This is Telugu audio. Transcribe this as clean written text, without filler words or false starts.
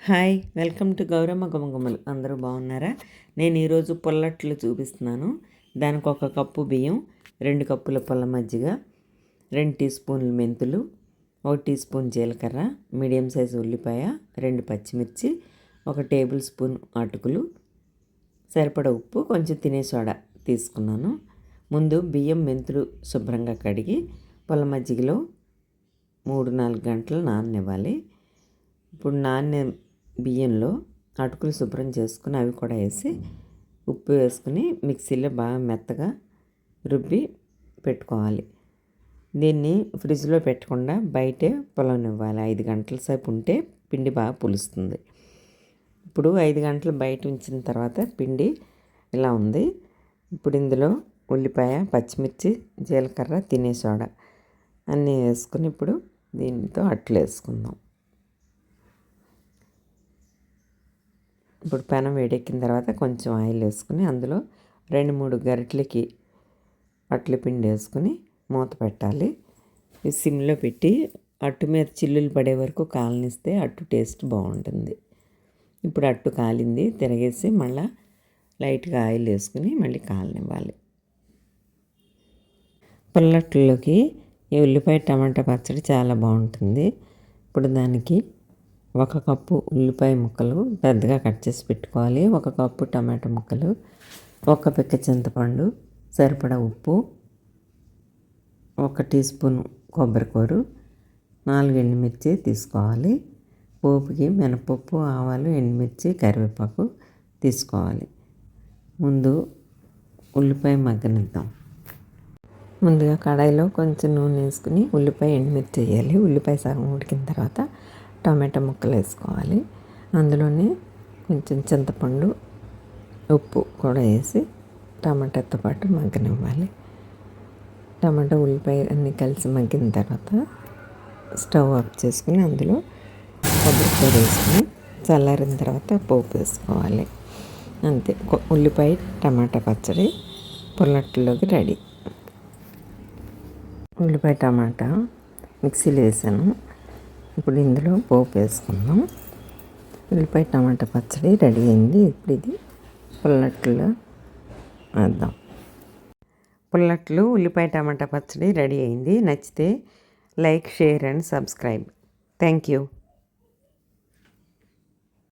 Hi, welcome to Gowramma Gumagumalu. అందరూ బాగున్నారా? నేను ఈరోజు పుల్లట్లు చూపిస్తున్నాను. దానికి 1 కప్పు బియ్యం, 2 కప్పుల పుల్ల మజ్జిగ, 2 టీ స్పూన్లు మెంతులు, 1 టీ స్పూన్ జీలకర్ర, మీడియం సైజు ఉల్లిపాయ, 2 పచ్చిమిర్చి, 1 టేబుల్ స్పూన్ అటుకులు, సరిపడ ఉప్పు, కొంచెం తినే సోడా తీసుకున్నాను. ముందు బియ్యం మెంతులు శుభ్రంగా కడిగి పుల్ల మజ్జిగలో 3-4 గంటలు నాననివ్వాలి. ఇప్పుడు బియ్యంలో అటుకులు శుభ్రం చేసుకుని అవి కూడా వేసి ఉప్పు వేసుకుని మిక్సీలో బాగా మెత్తగా రుబ్బి పెట్టుకోవాలి. దీన్ని ఫ్రిడ్జ్లో పెట్టకుండా బయటే పులవనివ్వాలి. 5 గంటల సేపు ఉంటే పిండి బాగా పులుస్తుంది. ఇప్పుడు 5 గంటలు బయట ఉంచిన తర్వాత పిండి ఇలా ఉంది. ఇప్పుడు ఇందులో ఉల్లిపాయ, పచ్చిమిర్చి, జీలకర్ర, తినే సోడా అన్నీ వేసుకుని ఇప్పుడు దీనితో అట్లు వేసుకుందాం. ఇప్పుడు పెనం వేడెక్కిన తర్వాత కొంచెం ఆయిల్ వేసుకుని అందులో 2-3 గరిటెలకి అట్ల పిండి వేసుకుని మూత పెట్టాలి. సిమ్లో పెట్టి అట్టు మీద చిల్లులు పడే వరకు కాలనిస్తే అట్టు టేస్ట్ బాగుంటుంది. ఇప్పుడు అట్టు కాలింది, తిరగేసి మళ్ళీ లైట్గా ఆయిల్ వేసుకుని మళ్ళీ కాలనివ్వాలి. పుల్లట్లోకి ఈ ఉల్లిపాయ టమాటా పచ్చడి చాలా బాగుంటుంది. ఇప్పుడు దానికి 1 కప్పు ఉల్లిపాయ ముక్కలు పెద్దగా కట్ చేసి పెట్టుకోవాలి. 1 కప్పు టమాటా ముక్కలు, 1 పిక్క చింతపండు, సరిపడా ఉప్పు, 1 టీ స్పూన్ కొబ్బరికూరు, 4 ఎండుమిర్చి తీసుకోవాలి. పోపుకి మినపప్పు, ఆవాలు, ఎండుమిర్చి, కరివేపాకు తీసుకోవాలి. ముందు ఉల్లిపాయ మగ్గనిద్దాం. ముందుగా కడాయిలో కొంచెం నూనె వేసుకుని ఉల్లిపాయ, ఎండుమిర్చి వేయాలి. ఉల్లిపాయ సగం ఉడికిన తర్వాత టమాటా ముక్కలు వేసుకోవాలి. అందులోనే కొంచెం చింతపండు, ఉప్పు కూడా వేసి టమాటాతో పాటు మగ్గనివ్వాలి. టమాటా, ఉల్లిపాయ అన్నీ కలిసి మగ్గిన తర్వాత స్టవ్ ఆఫ్ చేసుకుని అందులో కొబ్బరికాయ వేసుకుని చల్లారిన తర్వాత పోపు వేసుకోవాలి. అంతే, ఉల్లిపాయ టమాటా పచ్చడి పుల్లట్లోకి రెడీ. ఉల్లిపాయ టమాటా మిక్సీలో వేసాను. ఇప్పుడు ఇందులో పోపు వేసుకుందాం. ఉల్లిపాయ టమాటా పచ్చడి రెడీ అయింది. ఇప్పుడు ఇది పుల్లట్లో వేద్దాం. పుల్లట్లు ఉల్లిపాయ టమాటా పచ్చడి రెడీ అయింది. నచ్చితే like, share and subscribe. Thank you.